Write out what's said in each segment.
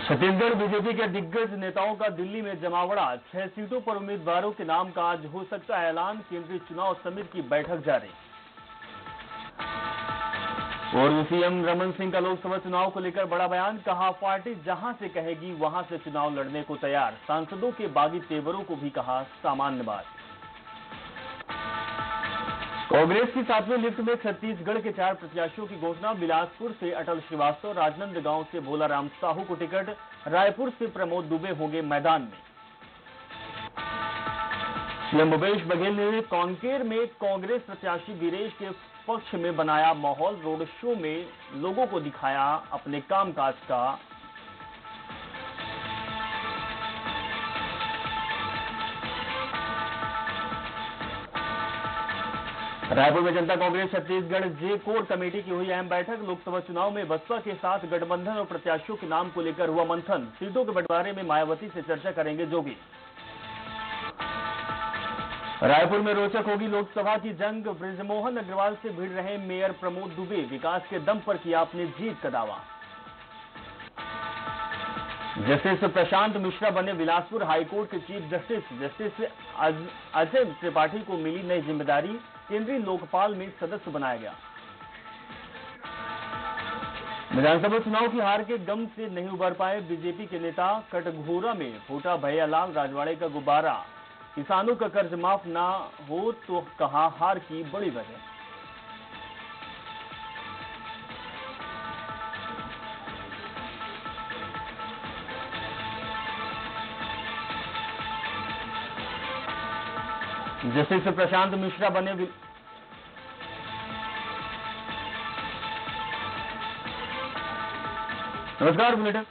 Chhattisgarh BJP के दिग्गज नेताओं का दिल्ली में जमावड़ा। 6 सीटों पर उम्मीदवारों के नाम का आज हो सकता है ऐलान। केंद्रीय चुनाव समिति की बैठक जारी। पूर्व सीएम रमन सिंह का लोकसभा चुनाव को लेकर बड़ा बयान। कहा, पार्टी जहां से कहेगी वहां से चुनाव लड़ने को तैयार। सांसदों के बागी तेवरों को भी कहा सामान्य बात। कांग्रेस की 7वीं लिस्ट में छत्तीसगढ़ के 4 प्रत्याशियों की घोषणा। बिलासपुर से अटल श्रीवास्तव, राजनांदगांव से भोलाराम साहू को टिकट, रायपुर से प्रमोद दुबे होंगे मैदान में। सीएम भूपेश बघेल ने कांकेर में कांग्रेस प्रत्याशी वीरेश के पक्ष में बनाया माहौल। रोड शो में लोगों को दिखाया अपने कामकाज का। रायपुर में जनता कांग्रेस छत्तीसगढ़ जे कोर कमेटी की हुई अहम बैठक। लोकसभा चुनाव में बसपा के साथ गठबंधन और प्रत्याशियों के नाम को लेकर हुआ मंथन। सीटों के बंटवारे में मायावती से चर्चा करेंगे जोगी। रायपुर में रोचक होगी लोकसभा की जंग। बृजमोहन अग्रवाल से भिड़ रहे मेयर प्रमोद दुबे। विकास के दम पर किया अपनी जीत का दावा। जस्टिस प्रशांत मिश्रा बने बिलासपुर हाईकोर्ट के chief justice. Justice Ajay Tripathi को मिली नई जिम्मेदारी। केंद्रीय लोकपाल में सदस्य बनाया गया। विधानसभा चुनाव की हार के गम से नहीं उबर पाए बीजेपी के नेता। कटघोरा में फूटा भैयालाल राजवाड़े का गुब्बारा। किसानों का कर्ज माफ ना हो तो कहा हार की बड़ी वजह। जस्टिस प्रशांत मिश्रा बने नमस्कार, बुलेटिन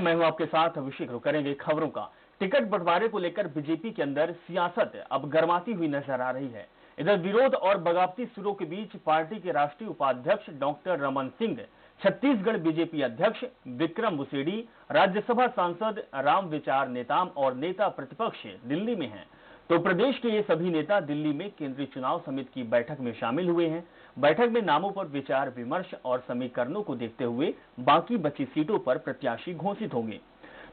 मैं हूं आपके साथ अभिषेक। करेंगे खबरों का। टिकट बंटवारे को लेकर बीजेपी के अंदर सियासत अब गर्माती हुई नजर आ रही है। इधर विरोध और बगावती सुरों के बीच पार्टी के राष्ट्रीय उपाध्यक्ष डॉक्टर रमन सिंह, छत्तीसगढ़ बीजेपी अध्यक्ष विक्रम उसेंडी, राज्यसभा सांसद रामविचार नेताम और नेता प्रतिपक्ष दिल्ली में हैं। तो प्रदेश के ये सभी नेता दिल्ली में केंद्रीय चुनाव समिति की बैठक में शामिल हुए हैं। बैठक में नामों पर विचार विमर्श और समीकरणों को देखते हुए बाकी बची सीटों पर प्रत्याशी घोषित होंगे।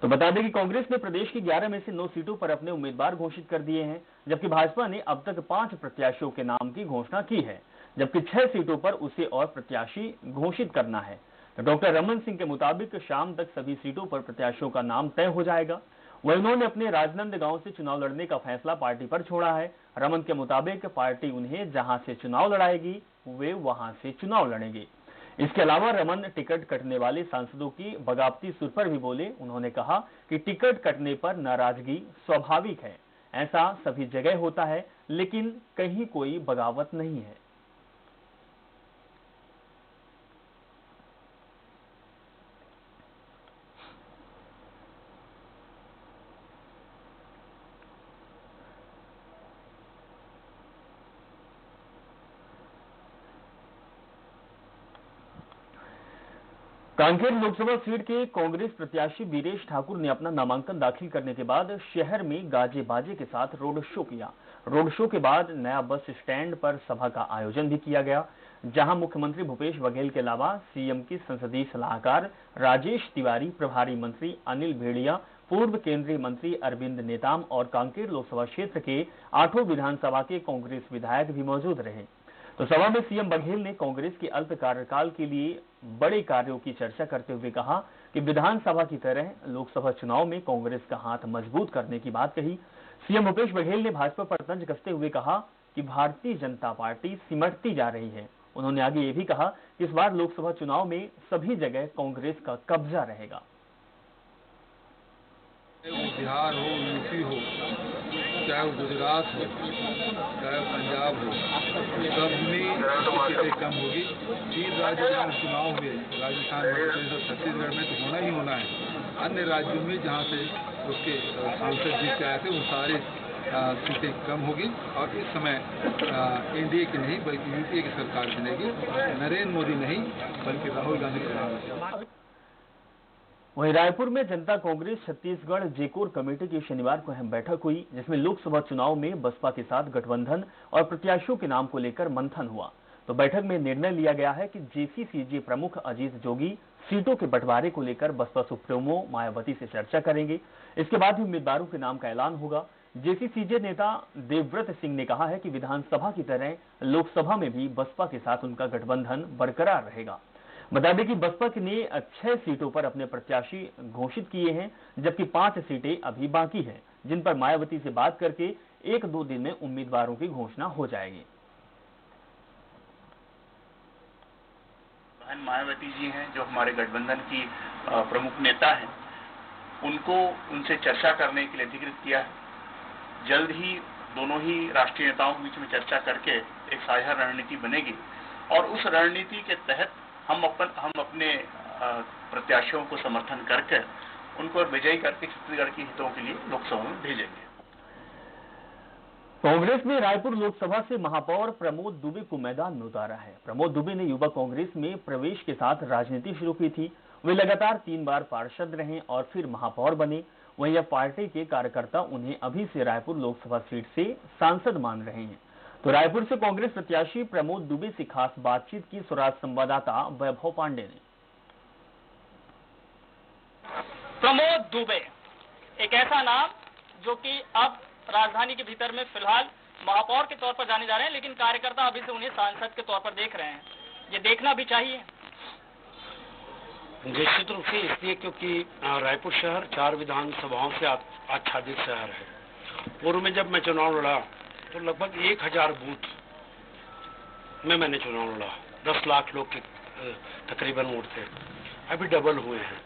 तो बता दें कि कांग्रेस ने प्रदेश की 11 में से 9 सीटों पर अपने उम्मीदवार घोषित कर दिए हैं, जबकि भाजपा ने अब तक 5 प्रत्याशियों के नाम की घोषणा की है, जबकि 6 सीटों पर उसे और प्रत्याशी घोषित करना है। तो डॉक्टर रमन सिंह के मुताबिक शाम तक सभी सीटों पर प्रत्याशियों का नाम तय हो जाएगा। वहीं उन्होंने अपने राजनांदगांव से चुनाव लड़ने का फैसला पार्टी पर छोड़ा है। रमन के मुताबिक पार्टी उन्हें जहां से चुनाव लड़ाएगी वे वहां से चुनाव लड़ेंगे। इसके अलावा रमन टिकट कटने वाले सांसदों की बगावती सुर पर भी बोले। उन्होंने कहा कि टिकट कटने पर नाराजगी स्वाभाविक है, ऐसा सभी जगह होता है, लेकिन कहीं कोई बगावत नहीं है। कांकेर लोकसभा सीट के कांग्रेस प्रत्याशी वीरेश ठाकुर ने अपना नामांकन दाखिल करने के बाद शहर में गाजे बाजे के साथ रोड शो किया। रोड शो के बाद नया बस स्टैंड पर सभा का आयोजन भी किया गया, जहां मुख्यमंत्री भूपेश बघेल के अलावा सीएम के संसदीय सलाहकार राजेश तिवारी, प्रभारी मंत्री अनिल भेड़िया, पूर्व केंद्रीय मंत्री अरविंद नेताम और कांकेर लोकसभा क्षेत्र के 8 विधानसभा के कांग्रेस विधायक भी मौजूद रहे। तो सभा में सीएम बघेल ने कांग्रेस के अल्प कार्यकाल के लिए बड़े कार्यों की चर्चा करते हुए कहा कि विधानसभा की तरह लोकसभा चुनाव में कांग्रेस का हाथ मजबूत करने की बात कही। सीएम भूपेश बघेल ने भाजपा पर तंज कसते हुए कहा कि भारतीय जनता पार्टी सिमटती जा रही है। उन्होंने आगे ये भी कहा कि इस बार लोकसभा चुनाव में सभी जगह कांग्रेस का कब्जा रहेगा। बिहार हो, यूपी हो, चाहे वो गुजरात हो, चाहे पंजाब हो, सब में सीटें कम होगी। 3 राज्यों में चुनाव हुए, राजस्थान, मध्य प्रदेश और छत्तीसगढ़ में तो होना ही होना है। अन्य राज्यों में जहाँ से उसके सांसद जीत के आए थे वो सारे सीटें कम होगी और इस समय एनडीए की नहीं बल्कि यूपीए की सरकार चलेगी। नरेंद्र मोदी नहीं बल्कि राहुल गांधी प्रधानमंत्री। वहीं रायपुर में जनता कांग्रेस छत्तीसगढ़ जेकोर कमेटी की शनिवार को अहम बैठक हुई, जिसमें लोकसभा चुनाव में बसपा के साथ गठबंधन और प्रत्याशियों के नाम को लेकर मंथन हुआ। तो बैठक में निर्णय लिया गया है कि जेसीसीजे प्रमुख अजीत जोगी सीटों के बंटवारे को लेकर बसपा सुप्रीमो मायावती से चर्चा करेंगे। इसके बाद ही उम्मीदवारों के नाम का ऐलान होगा। जेसीसीजे नेता देवव्रत सिंह ने कहा है कि विधानसभा की तरह लोकसभा में भी बसपा के साथ उनका गठबंधन बरकरार रहेगा। बता दें कि बसपा ने 6 सीटों पर अपने प्रत्याशी घोषित किए हैं, जबकि 5 सीटें अभी बाकी हैं, जिन पर मायावती से बात करके 1-2 दिन में उम्मीदवारों की घोषणा हो जाएगी। मायावती जी हैं जो हमारे गठबंधन की प्रमुख नेता हैं, उनसे चर्चा करने के लिए अधिकृत किया है। जल्द ही दोनों ही राष्ट्रीय नेताओं के बीच में चर्चा करके एक साझा रणनीति बनेगी और उस रणनीति के तहत हम अपने प्रत्याशियों को समर्थन करके उनको विजयी करके छत्तीसगढ़ के हितों के लिए लोकसभा में भेजेंगे। कांग्रेस ने रायपुर लोकसभा से महापौर प्रमोद दुबे को मैदान में उतारा है। प्रमोद दुबे ने युवा कांग्रेस में प्रवेश के साथ राजनीति शुरू की थी। वे लगातार 3 बार पार्षद रहे और फिर महापौर बने। वहीं अब पार्टी के कार्यकर्ता उन्हें अभी से रायपुर लोकसभा सीट से सांसद मान रहे हैं। तो रायपुर से कांग्रेस प्रत्याशी प्रमोद दुबे से खास बातचीत की स्वराज संवाददाता वैभव पांडे ने। प्रमोद दुबे एक ऐसा नाम जो कि अब राजधानी के भीतर में फिलहाल महापौर के तौर पर जाने जा रहे हैं, लेकिन कार्यकर्ता अभी से उन्हें सांसद के तौर पर देख रहे हैं। ये देखना भी चाहिए। निश्चित रूप से इसलिए क्योंकि रायपुर शहर 4 विधानसभाओं से आच्छादित शहर है। पूर्व में जब मैं चुनाव लड़ा तो लगभग 1000 बूथ में मैंने चुनाव लड़ा। 10 लाख लोग के तकरीबन वोट थे। अभी डबल हुए हैं।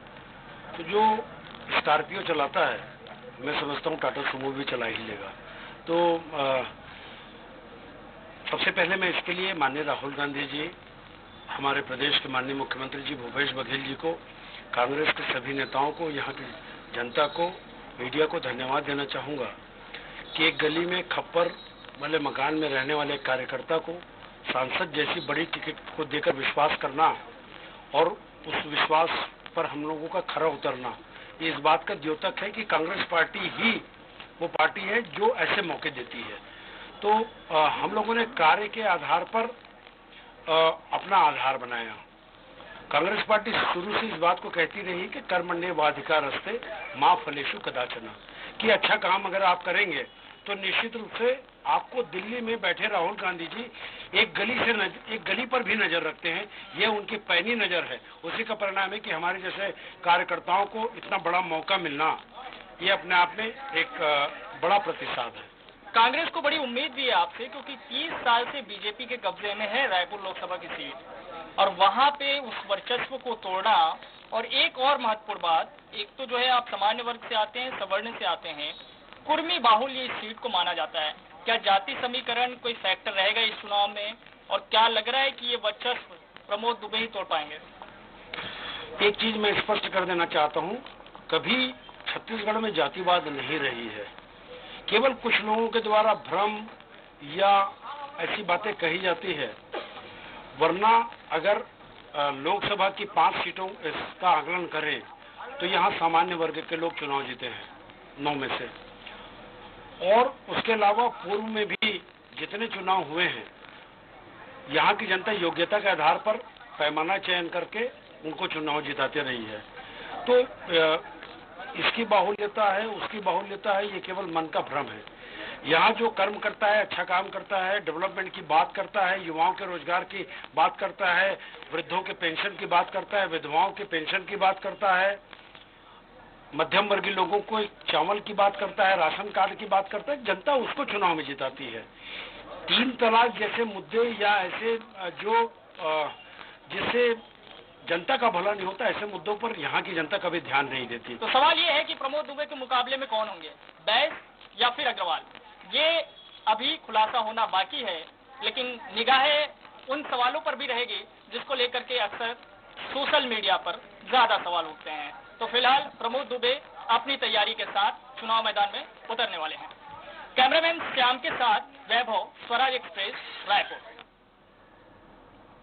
तो जो स्कॉर्पियो चलाता है, मैं समझता हूँ टाटा सुमो भी चला ही लेगा। तो सबसे पहले मैं इसके लिए माननीय राहुल गांधी जी, हमारे प्रदेश के माननीय मुख्यमंत्री जी भूपेश बघेल जी को, कांग्रेस के सभी नेताओं को, यहाँ की जनता को, मीडिया को धन्यवाद देना चाहूँगा कि एक गली में खप्पर वाले मकान में रहने वाले कार्यकर्ता को सांसद जैसी बड़ी टिकट को देकर विश्वास करना और उस विश्वास पर हम लोगों का खरा उतरना, ये इस बात का द्योतक है कि कांग्रेस पार्टी ही वो पार्टी है जो ऐसे मौके देती है। तो हम लोगों ने कार्य के आधार पर अपना आधार बनाया। कांग्रेस पार्टी शुरू से इस बात को कहती रही कि कर्मण्येवाधिकारस्ते मा फलेषु कदाचन, कि अच्छा काम अगर आप करेंगे तो निश्चित रूप से आपको दिल्ली में बैठे राहुल गांधी जी एक गली पर भी नजर रखते हैं। ये उनकी पैनी नजर है। उसी का परिणाम है कि हमारे जैसे कार्यकर्ताओं को इतना बड़ा मौका मिलना, ये अपने आप में एक बड़ा प्रतिसाद है। कांग्रेस को बड़ी उम्मीद भी है आपसे, क्योंकि 30 साल से बीजेपी के कब्जे में है रायपुर लोकसभा की सीट, और वहां पे उस वर्चस्व को तोड़ना। और एक और महत्वपूर्ण बात, एक तो जो है आप सामान्य वर्ग से आते हैं, सवर्ण से आते हैं, कुर्मी बाहुल्य इस सीट को माना जाता है। क्या जाति समीकरण कोई फैक्टर रहेगा इस चुनाव में, और क्या लग रहा है कि ये वर्चस्व प्रमोद दुबे ही तोड़ पाएंगे? एक चीज मैं स्पष्ट कर देना चाहता हूँ, कभी छत्तीसगढ़ में जातिवाद नहीं रही है। केवल कुछ लोगों के द्वारा भ्रम या ऐसी बातें कही जाती है, वरना अगर लोकसभा की 5 सीटों का आकलन करें तो यहाँ सामान्य वर्ग के लोग चुनाव जीते हैं 9 में से। और उसके अलावा पूर्व में भी जितने चुनाव हुए हैं, यहाँ की जनता योग्यता के आधार पर पैमाना चयन करके उनको चुनाव जिताते रही है। तो इसकी बाहुल्यता है, उसकी बाहुल्यता है, ये केवल मन का भ्रम है। यहाँ जो कर्म करता है, अच्छा काम करता है, डेवलपमेंट की बात करता है, युवाओं के रोजगार की बात करता है, वृद्धों के पेंशन की बात करता है, विधवाओं के पेंशन की बात करता है, मध्यम वर्गीय लोगों को चावल की बात करता है, राशन कार्ड की बात करता है, जनता उसको चुनाव में जिताती है। 3 तलाक जैसे मुद्दे या ऐसे जो जिससे जनता का भला नहीं होता, ऐसे मुद्दों पर यहाँ की जनता कभी ध्यान नहीं देती। तो सवाल ये है कि प्रमोद दुबे के मुकाबले में कौन होंगे, बैस या फिर अग्रवाल? ये अभी खुलासा होना बाकी है, लेकिन निगाहें उन सवालों पर भी रहेगी जिसको लेकर के अक्सर सोशल मीडिया पर ज्यादा सवाल उठते हैं। तो फिलहाल प्रमोद दुबे अपनी तैयारी के साथ चुनाव मैदान में उतरने वाले हैं। कैमरामैन श्याम के साथ वैभव, स्वराज एक्सप्रेस, रायपुर।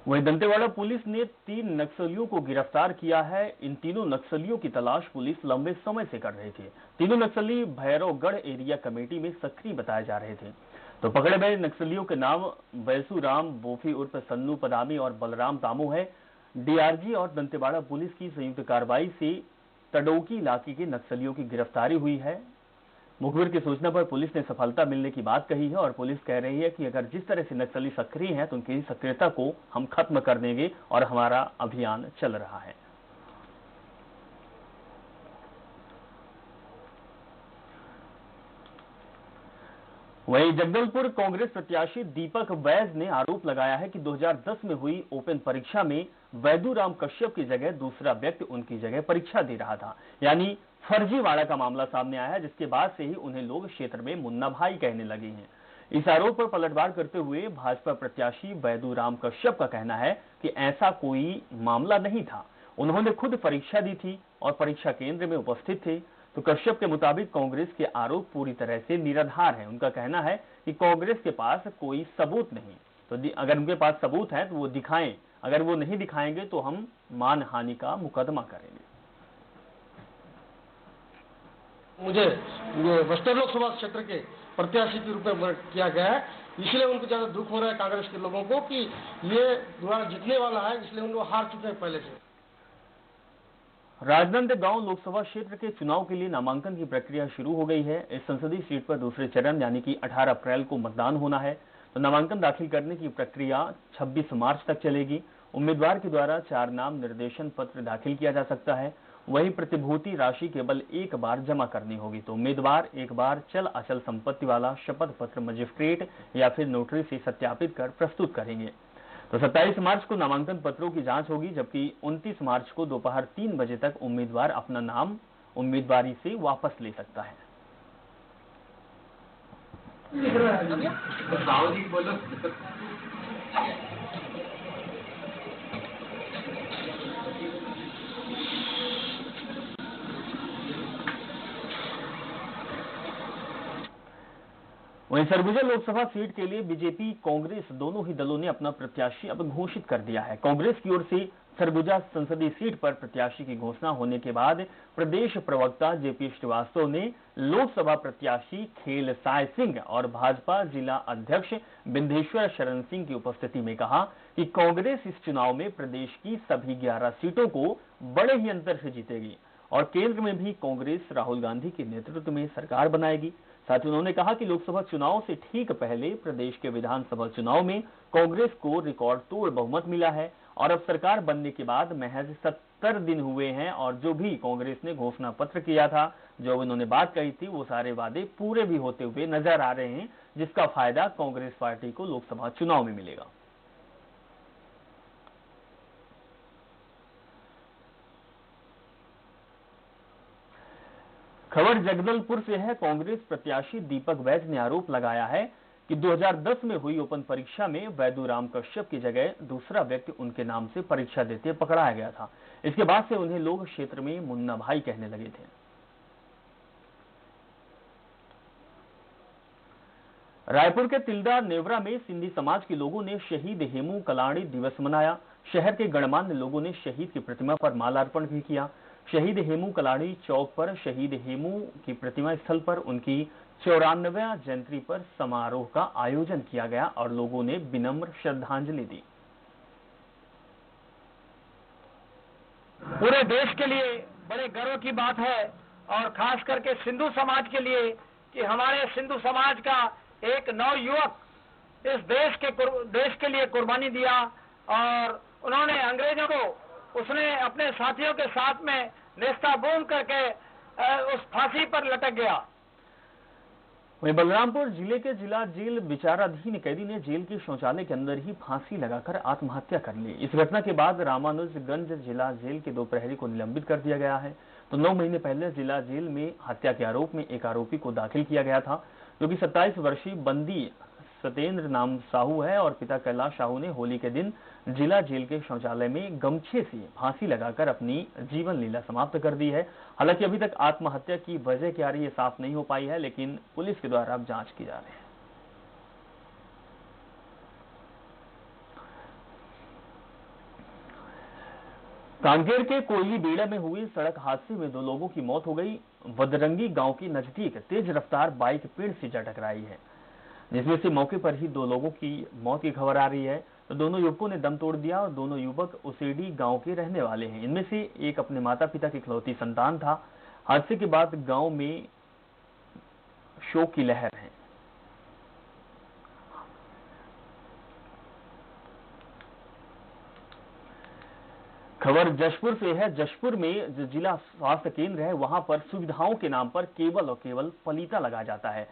वहीं दंतेवाड़ा पुलिस ने 3 नक्सलियों को गिरफ्तार किया है। इन तीनों नक्सलियों की तलाश पुलिस लंबे समय से कर रही थी। तीनों नक्सली भैरवगढ़ एरिया कमेटी में सक्रिय बताए जा रहे थे। तो पकड़े गए नक्सलियों के नाम बैसू राम बोफी उर्फ सन्नू पदामी और बलराम तामू है। डीआरजी और दंतेवाड़ा पुलिस की संयुक्त कार्रवाई से तडोकी इलाके के नक्सलियों की गिरफ्तारी हुई है। मुखबिर की सूचना पर पुलिस ने सफलता मिलने की बात कही है और पुलिस कह रही है कि अगर जिस तरह से नक्सली सक्रिय हैं तो उनकी सक्रियता को हम खत्म कर देंगे और हमारा अभियान चल रहा है। वहीं जगदलपुर कांग्रेस प्रत्याशी दीपक वैद ने आरोप लगाया है कि 2010 में हुई ओपन परीक्षा में वैदूराम कश्यप की जगह दूसरा व्यक्ति उनकी जगह परीक्षा दे रहा था, यानी फर्जीवाड़ा का मामला सामने आया है, जिसके बाद से ही उन्हें लोग क्षेत्र में मुन्ना भाई कहने लगे हैं। इस आरोप पर पलटवार करते हुए भाजपा प्रत्याशी वैदूराम कश्यप का कहना है कि ऐसा कोई मामला नहीं था, उन्होंने खुद परीक्षा दी थी और परीक्षा केंद्र में उपस्थित थे। तो कश्यप के मुताबिक कांग्रेस के आरोप पूरी तरह से निराधार हैं। उनका कहना है कि कांग्रेस के पास कोई सबूत नहीं, तो अगर उनके पास सबूत है तो वो दिखाएं, अगर वो नहीं दिखाएंगे तो हम मानहानि का मुकदमा करेंगे। मुझे बस्तर लोकसभा क्षेत्र के प्रत्याशी के रूप में किया गया है, इसलिए उनको ज्यादा दुख हो रहा है कांग्रेस के लोगों को कि ये दोबारा जीतने वाला है, इसलिए उनको हार चुके हैं पहले से। राजनांदगांव लोकसभा क्षेत्र के चुनाव के लिए नामांकन की प्रक्रिया शुरू हो गई है। इस संसदीय सीट पर दूसरे चरण यानी कि 18 अप्रैल को मतदान होना है। तो नामांकन दाखिल करने की प्रक्रिया 26 मार्च तक चलेगी। उम्मीदवार के द्वारा 4 नाम निर्देशन पत्र दाखिल किया जा सकता है। वही प्रतिभूति राशि केवल एक बार जमा करनी होगी। तो उम्मीदवार एक बार चल अचल संपत्ति वाला शपथ पत्र मजिस्ट्रेट या फिर नोटरी से सत्यापित कर प्रस्तुत करेंगे। तो 27 मार्च को नामांकन पत्रों की जांच होगी, जबकि 29 मार्च को दोपहर 3 बजे तक उम्मीदवार अपना नाम उम्मीदवारी से वापस ले सकता है। वहीं सरगुजा लोकसभा सीट के लिए बीजेपी कांग्रेस दोनों ही दलों ने अपना प्रत्याशी अब घोषित कर दिया है। कांग्रेस की ओर से सरगुजा संसदीय सीट पर प्रत्याशी की घोषणा होने के बाद प्रदेश प्रवक्ता जेपी श्रीवास्तव ने लोकसभा प्रत्याशी खेल साय सिंह और भाजपा जिला अध्यक्ष बिंदेश्वर शरण सिंह की उपस्थिति में कहा कि कांग्रेस इस चुनाव में प्रदेश की सभी 11 सीटों को बड़े ही अंतर से जीतेगी और केंद्र में भी कांग्रेस राहुल गांधी के नेतृत्व में सरकार बनाएगी। साथ ही उन्होंने कहा कि लोकसभा चुनाव से ठीक पहले प्रदेश के विधानसभा चुनाव में कांग्रेस को रिकॉर्ड तोड़ बहुमत मिला है और अब सरकार बनने के बाद महज 70 दिन हुए हैं और जो भी कांग्रेस ने घोषणा पत्र किया था, जो उन्होंने बात कही थी, वो सारे वादे पूरे भी होते हुए नजर आ रहे हैं, जिसका फायदा कांग्रेस पार्टी को लोकसभा चुनाव में मिलेगा। खबर जगदलपुर से है। कांग्रेस प्रत्याशी दीपक वैद ने आरोप लगाया है कि 2010 में हुई ओपन परीक्षा में वैदूराम कश्यप की जगह दूसरा व्यक्ति उनके नाम से परीक्षा देते पकड़ाया गया था। इसके बाद से उन्हें लोग क्षेत्र में मुन्ना भाई कहने लगे थे। रायपुर के तिल्दा नेवरा में सिंधी समाज के लोगों ने शहीद हेमू कलाणी दिवस मनाया। शहर के गणमान्य लोगों ने शहीद की प्रतिमा पर मालार्पण भी किया। शहीद हेमू कलाणी चौक पर शहीद हेमू की प्रतिमा स्थल पर उनकी 94वीं जयंती पर समारोह का आयोजन किया गया और लोगों ने विनम्र श्रद्धांजलि दी। पूरे देश के लिए बड़े गर्व की बात है और खास करके सिंधु समाज के लिए कि हमारे सिंधु समाज का एक नवयुवक इस देश के लिए कुर्बानी दिया और उन्होंने अंग्रेजों को उसने अपने साथियों के साथ में नेस्ताबूद करके उस फांसी पर लटक गया। वहीं बलरामपुर जिले के जिला जेल विचाराधीन कैदी ने जेल के शौचालय के अंदर ही फांसी लगाकर आत्महत्या कर ली। इस घटना के बाद रामानुजगंज जिला जेल के 2 प्रहरी को निलंबित कर दिया गया है। तो 9 महीने पहले जिला जेल में हत्या के आरोप में एक आरोपी को दाखिल किया गया था, जो कि 27 वर्षीय बंदी सतेंद्र नाम साहू है और पिता कैलाश साहू ने होली के दिन जिला जेल के शौचालय में गमछे से फांसी लगाकर अपनी जीवन लीला समाप्त कर दी है। हालांकि अभी तक आत्महत्या की वजह क्या रही है साफ नहीं हो पाई है, लेकिन पुलिस के द्वारा अब जांच की जा रही है। कांकेर के कोयली बेड़ा में हुई सड़क हादसे में 2 लोगों की मौत हो गई। वदरंगी गांव के नजदीक तेज रफ्तार बाइक पेड़ से जा टकराई है, जिसमें से मौके पर ही 2 लोगों की मौत की खबर आ रही है। तो तो दोनों युवकों ने दम तोड़ दिया और दोनों युवक उसेडी गांव के रहने वाले हैं। इनमें से एक अपने माता पिता की इकलौती संतान था। हादसे के बाद गांव में शोक की लहर है। खबर जशपुर से है। जशपुर में जो जिला स्वास्थ्य केंद्र है वहां पर सुविधाओं के नाम पर केवल और केवल पलीता लगाया जाता है।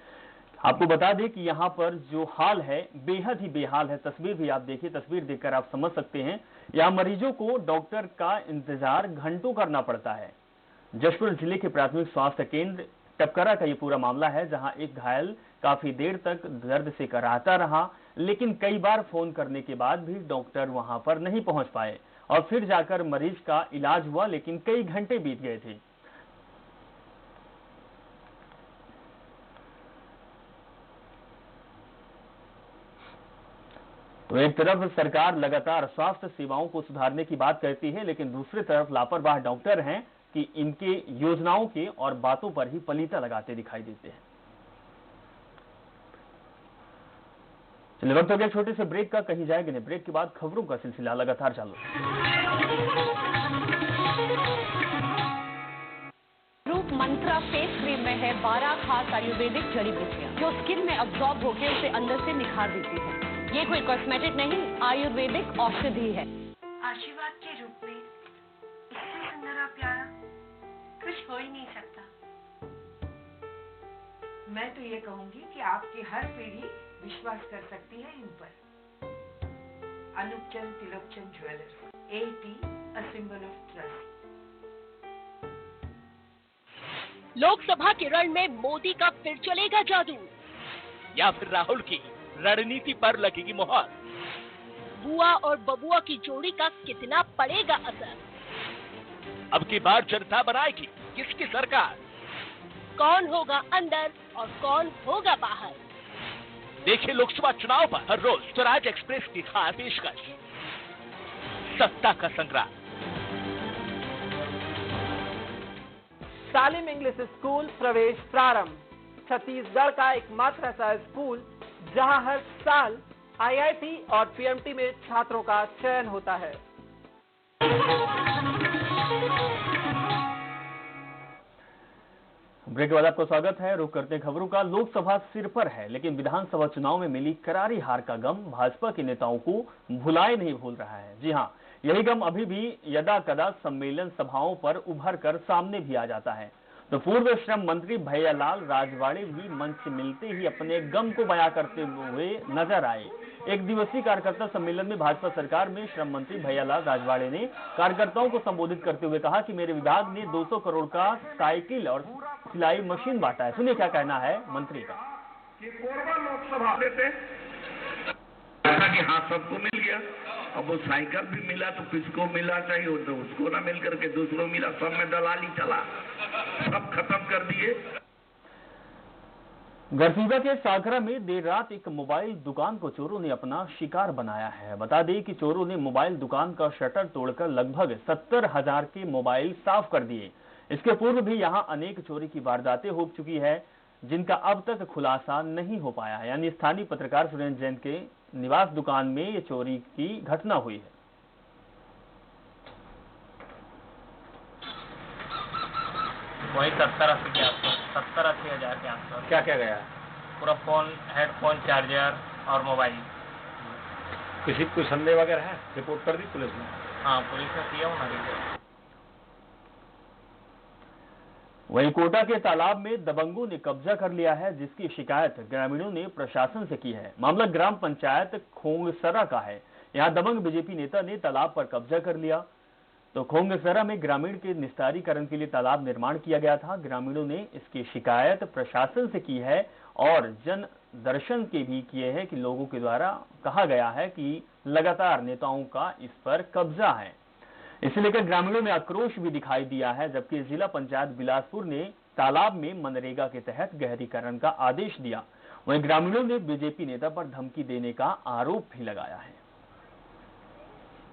आपको बता दें कि यहां पर जो हाल है बेहद ही बेहाल है। तस्वीर भी आप देखिए, तस्वीर देखकर आप समझ सकते हैं। यहां मरीजों को डॉक्टर का इंतजार घंटों करना पड़ता है। जशपुर जिले के प्राथमिक स्वास्थ्य केंद्र टपकरा का ये पूरा मामला है, जहां एक घायल काफी देर तक दर्द से कराहता रहा, लेकिन कई बार फोन करने के बाद भी डॉक्टर वहां पर नहीं पहुंच पाए और फिर जाकर मरीज का इलाज हुआ, लेकिन कई घंटे बीत गए थे। तो एक तरफ सरकार लगातार स्वास्थ्य सेवाओं को सुधारने की बात करती है, लेकिन दूसरी तरफ लापरवाह डॉक्टर हैं कि इनके योजनाओं के और बातों पर ही पलीता लगाते दिखाई देते हैं। चलिए, वक्त हो गया छोटे से ब्रेक का, कहीं जाएंगे नहीं। ब्रेक के बाद खबरों का सिलसिला लगातार चालू। रूप मंत्रा फेस क्रीम में है 12 खास आयुर्वेदिक जड़ी बूटियां जो स्किन में अब्सॉर्ब होकर उसे अंदर से निखार देती है। ये कोई कॉस्मेटिक नहीं, आयुर्वेदिक औषधि है। आशीर्वाद के रूप में इससे सुंदर और प्यारा कुछ हो ही नहीं सकता। मैं तो ये कहूंगी कि आपकी हर पीढ़ी विश्वास कर सकती है इन पर। Anupchand Tilokchand jewellers, AP, a symbol of trust। Lok Sabha के रण में मोदी का फिर चलेगा जादू, या फिर राहुल की रणनीति पर लगेगी मोहर? बुआ और बबुआ की जोड़ी का कितना पड़ेगा असर? अब की बार जनता बनाएगी किसकी सरकार? कौन होगा अंदर और कौन होगा बाहर? देखिए लोकसभा चुनाव पर हर रोज स्वराज एक्सप्रेस की खास पेशकश, सत्ता का संग्राम। सालिम इंग्लिश स्कूल प्रवेश प्रारंभ। छत्तीसगढ़ का एकमात्र ऐसा स्कूल जहां हर साल IIT और PMT में छात्रों का चयन होता है। ब्रेक के बाद आपका स्वागत है। रुक करते हैं खबरों का। लोकसभा सिर पर है, लेकिन विधानसभा चुनाव में मिली करारी हार का गम भाजपा के नेताओं को भुलाए नहीं भूल रहा है। जी हां, यही गम अभी भी यदा कदा सम्मेलन सभाओं पर उभर कर सामने भी आ जाता है। तो पूर्व श्रम मंत्री भैयालाल राजवाड़े भी मंच से मिलते ही अपने गम को बयां करते हुए नजर आए। एक दिवसीय कार्यकर्ता सम्मेलन में भाजपा सरकार में श्रम मंत्री भैयालाल राजवाड़े ने कार्यकर्ताओं को संबोधित करते हुए कहा कि मेरे विभाग ने 200 करोड़ का साइकिल और सिलाई मशीन बांटा है। सुनिए क्या कहना है मंत्री का। कोरबा लोकसभा कि हाँ सबको मिल गया, अब वो साइकिल भी मिला तो किसको मिला चाहिए, तो उसको ना मिल करके दूसरों मिला, सब में दलाली चला, सब खत्म कर दिए। गढ़सीबा के सागरा में देर रात एक मोबाइल दुकान को चोरों ने अपना शिकार बनाया है। बता दें कि चोरों ने मोबाइल दुकान का शटर तोड़कर लगभग 70,000 के मोबाइल साफ कर दिए। इसके पूर्व भी यहां अनेक चोरी की वारदातें हो चुकी है, जिनका अब तक खुलासा नहीं हो पाया है। यानी स्थानीय पत्रकार सुरेंद्र जैन के निवास दुकान में ये चोरी की घटना हुई है। वही 70-80 के आसपास, 70-80 हजार के आसपास। क्या क्या गया? पूरा फोन, हेडफोन, चार्जर और मोबाइल। किसी कोई संदेह वगैरह है? रिपोर्ट कर दी पुलिस ने? हाँ, पुलिस ने किया होना रिपोर्ट। वहीं कोटा के तालाब में दबंगों ने कब्जा कर लिया है, जिसकी शिकायत ग्रामीणों ने प्रशासन से की है। मामला ग्राम पंचायत खोंगसरा का है। यहां दबंग बीजेपी नेता ने तालाब पर कब्जा कर लिया। तो खोंगसरा में ग्रामीण के निस्तारीकरण के लिए तालाब निर्माण किया गया था। ग्रामीणों ने इसकी शिकायत प्रशासन से की है और जन दर्शन के भी किए हैं कि लोगों के द्वारा कहा गया है कि लगातार नेताओं का इस पर कब्जा है। इसे लेकर ग्रामीणों में आक्रोश भी दिखाई दिया है, जबकि जिला पंचायत बिलासपुर ने तालाब में मनरेगा के तहत गहरीकरण का आदेश दिया। वहीं ग्रामीणों ने बीजेपी नेता पर धमकी देने का आरोप भी लगाया है।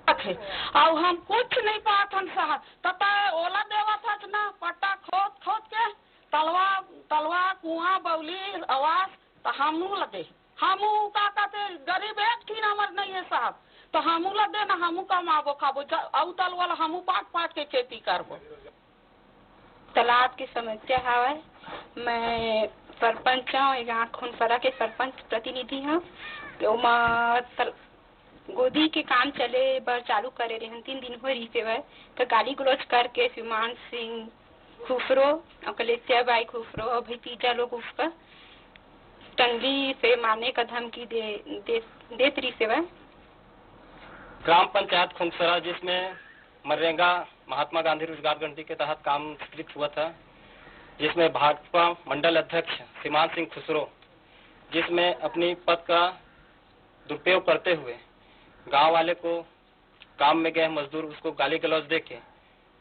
अब हम कुछ नहीं पात हम साहब, तता ओला देवा था ना, पट्टा खोद के तलवा कुआं बौली आवाज तो हम लगे, हम का कहते गरीब एक थी नंबर नहीं है साहब, तो हमू ला देना, हमू कमाबो खाबो, अवतल वाला हमू पाट के खेती करबो। तालाब की समस्या है। मैं सरपंच हूँ, यहाँ खुनसरा के सरपंच प्रतिनिधि हूँ। गोदी के काम चले बर चालू करे रहे 3 दिन हो रही से तो गाली गलौज करके सुमान सिंह खुफरो और कलेसिया बाई खुफरो और भतीजा लोग उसका टंगली से मारने का धमकी देत रही से ग्राम पंचायत खुनसरा जिसमें मनरेगा महात्मा गांधी रोजगार गारंटी के तहत काम स्वीकृत हुआ था, जिसमें भाजपा मंडल अध्यक्ष सीमान सिंह खुसरो जिसमें अपनी पद का दुरुपयोग करते हुए गांव वाले को काम में गए मजदूर उसको गाली गलौज देके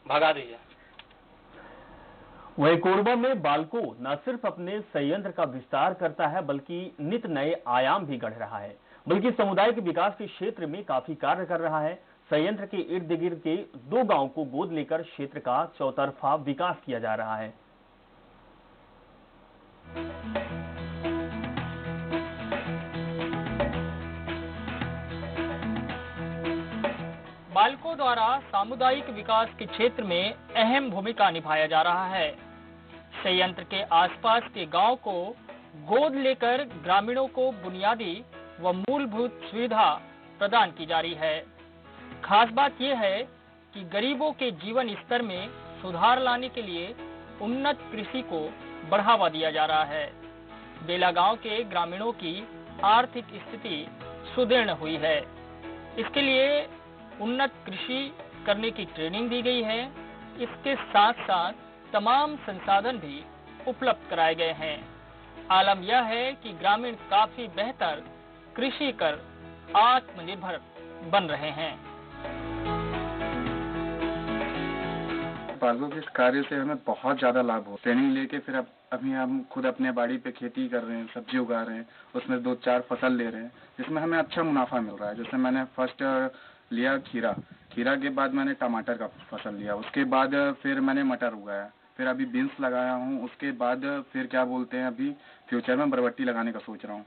भगा दिया। वही कोरबा में बालको न सिर्फ अपने संयंत्र का विस्तार करता है बल्कि नित नए आयाम भी गढ़ रहा है, बल्कि समुदाय के विकास के क्षेत्र में काफी कार्य कर रहा है। संयंत्र के इर्द गिर्द के 2 गांव को गोद लेकर क्षेत्र का चौतरफा विकास किया जा रहा है। बालको द्वारा सामुदायिक विकास के क्षेत्र में अहम भूमिका निभाया जा रहा है। संयंत्र के आसपास के गांव को गोद लेकर ग्रामीणों को बुनियादी व मूलभूत सुविधा प्रदान की जा रही है। खास बात यह है कि गरीबों के जीवन स्तर में सुधार लाने के लिए उन्नत कृषि को बढ़ावा दिया जा रहा है। बेला गांव के ग्रामीणों की आर्थिक स्थिति सुदृढ़ हुई है। इसके लिए उन्नत कृषि करने की ट्रेनिंग दी गई है। इसके साथ साथ तमाम संसाधन भी उपलब्ध कराए गए हैं। आलम यह है कि ग्रामीण काफी बेहतर कृषि कर आत्मनिर्भर बन रहे हैं। बालको के इस कार्य से हमें बहुत ज्यादा लाभ हो। ट्रेनिंग लेके फिर अभी हम खुद अपने बाड़ी पे खेती कर रहे हैं, सब्जी उगा रहे हैं, उसमें 2-4 फसल ले रहे हैं, जिसमें हमें अच्छा मुनाफा मिल रहा है। जैसे मैंने फर्स्ट लिया खीरा के बाद मैंने टमाटर का फसल लिया, उसके बाद फिर मैंने मटर उगाया, फिर अभी बीन्स लगाया हूँ, उसके बाद फिर क्या बोलते हैं अभी फ्यूचर में बरबट्टी लगाने का सोच रहा हूँ।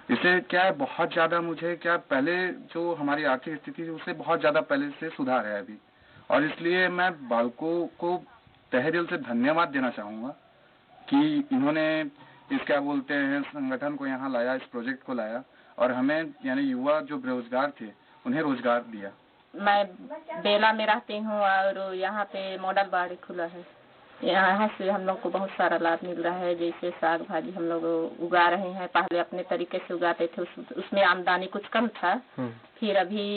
इससे क्या है बहुत ज्यादा मुझे क्या पहले जो हमारी आर्थिक स्थिति थी उससे बहुत ज्यादा पहले से सुधार है अभी, और इसलिए मैं बालको को तहे दिल से धन्यवाद देना चाहूँगा कि इन्होंने इस क्या बोलते हैं संगठन को यहाँ लाया, इस प्रोजेक्ट को लाया और हमें यानी युवा जो बेरोजगार थे उन्हें रोजगार दिया। मैं बेला में रहती हूँ और यहाँ पे मॉडल बाड़ी खुला है। यहाँ से हम लोग को बहुत सारा लाभ मिल रहा है। जैसे साग भाजी हम लोग उगा रहे हैं, पहले अपने तरीके से उगाते थे, उसमें आमदनी कुछ कम था। फिर अभी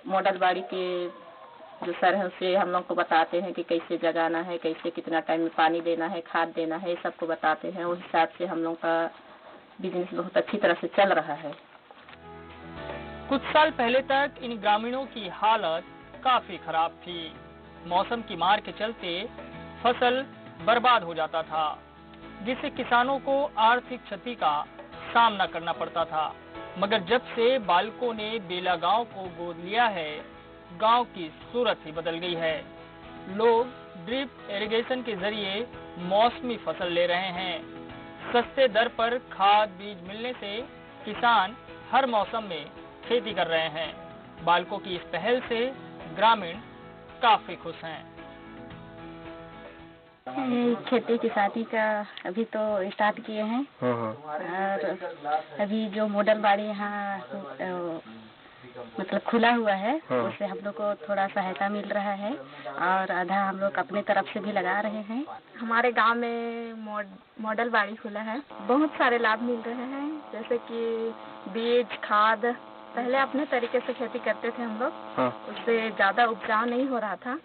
मॉडल बाड़ी के जो सर है उससे हम लोग को बताते हैं कि कैसे जगाना है, कैसे कितना टाइम में पानी देना है, खाद देना है, सबको बताते हैं। उस हिसाब से हम लोग का बिजनेस बहुत अच्छी तरह से चल रहा है। कुछ साल पहले तक इन ग्रामीणों की हालत काफी खराब थी। मौसम की मार के चलते फसल बर्बाद हो जाता था, जिससे किसानों को आर्थिक क्षति का सामना करना पड़ता था। मगर जब से बालको ने बेला गांव को गोद लिया है, गांव की सूरत ही बदल गई है। लोग ड्रिप इरिगेशन के जरिए मौसमी फसल ले रहे हैं। सस्ते दर पर खाद बीज मिलने से किसान हर मौसम में खेती कर रहे हैं। बालको की इस पहल से ग्रामीण काफी खुश हैं। खेती किसानी का अभी तो स्टार्ट किए हैं और अभी जो मॉडल बाड़ी यहाँ मतलब खुला हुआ है उससे हम लोग को थोड़ा सहायता मिल रहा है और आधा हम लोग अपने तरफ से भी लगा रहे हैं। हमारे गांव में मॉडल बाड़ी खुला है, बहुत सारे लाभ मिल रहे हैं, जैसे कि बीज खाद। पहले अपने तरीके से खेती करते थे हम लोग, उससे ज्यादा उपजाऊ नहीं हो रहा था।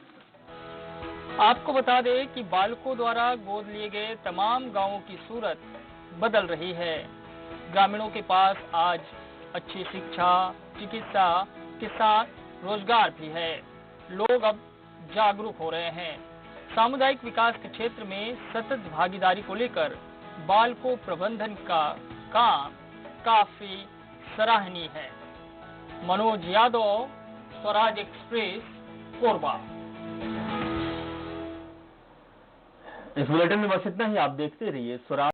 आपको बता दें कि बालको द्वारा गोद लिए गए तमाम गांवों की सूरत बदल रही है। ग्रामीणों के पास आज अच्छी शिक्षा, चिकित्सा के साथ रोजगार भी है। लोग अब जागरूक हो रहे हैं। सामुदायिक विकास के क्षेत्र में सतत भागीदारी को लेकर बालको प्रबंधन का काम काफी सराहनीय है। मनोज यादव, स्वराज एक्सप्रेस, कोरबा। इस बुलेटिन में बस इतना ही। आप देखते रहिए स्वराज।